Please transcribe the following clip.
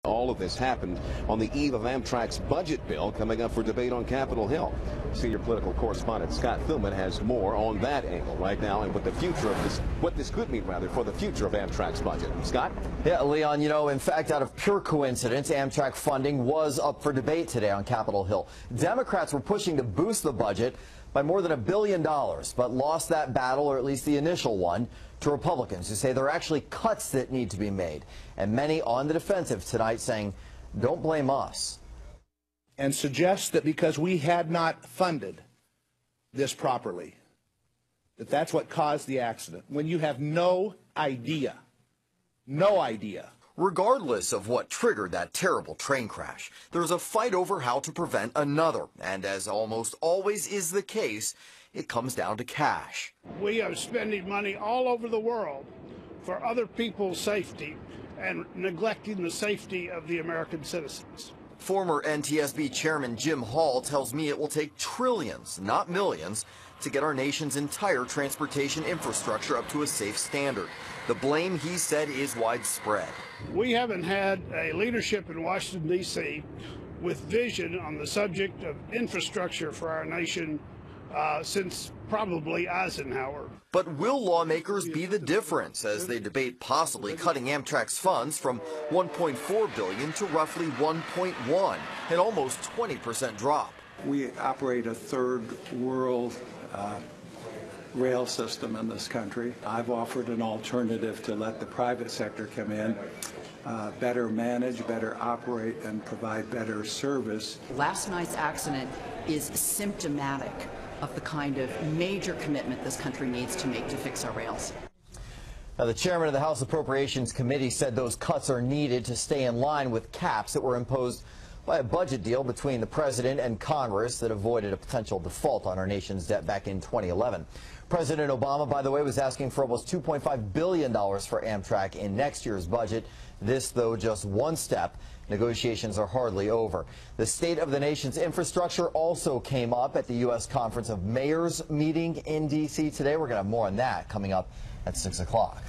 All of this happened on the eve of Amtrak's budget bill coming up for debate on Capitol Hill. Senior political correspondent Scott Thillman has more on that angle right now and what this could mean for the future of Amtrak's budget. Scott? Yeah, Leon, in fact, out of pure coincidence, Amtrak funding was up for debate today on Capitol Hill. Democrats were pushing to boost the budget by more than $1 billion, but lost that battle, or at least the initial one, to Republicans who say there are actually cuts that need to be made. And many on the defensive tonight saying, don't blame us. And suggest that because we had not funded this properly, that's what caused the accident, when you have no idea. Regardless of what triggered that terrible train crash, there's a fight over how to prevent another. And as almost always is the case, it comes down to cash. We are spending money all over the world for other people's safety and neglecting the safety of the American citizens. Former NTSB Chairman Jim Hall tells me it will take trillions, not millions, to get our nation's entire transportation infrastructure up to a safe standard. The blame, he said, is widespread. We haven't had a leadership in Washington, D.C. with vision on the subject of infrastructure for our nation since probably Eisenhower. But will lawmakers be the difference as they debate possibly cutting Amtrak's funds from $1.4 billion to roughly $1.1, an almost 20% drop? We operate a third world rail system in this country. I've offered an alternative to let the private sector come in, better manage, better operate, and provide better service. Last night's accident is symptomatic of the kind of major commitment this country needs to make to fix our rails. Now, the chairman of the House Appropriations Committee said those cuts are needed to stay in line with caps that were imposed by a budget deal between the president and Congress that avoided a potential default on our nation's debt back in 2011. President Obama, by the way, was asking for almost $2.5 billion for Amtrak in next year's budget. This, though, just one step. Negotiations are hardly over. The state of the nation's infrastructure also came up at the U.S. Conference of Mayors meeting in D.C. today. We're going to have more on that coming up at 6 o'clock.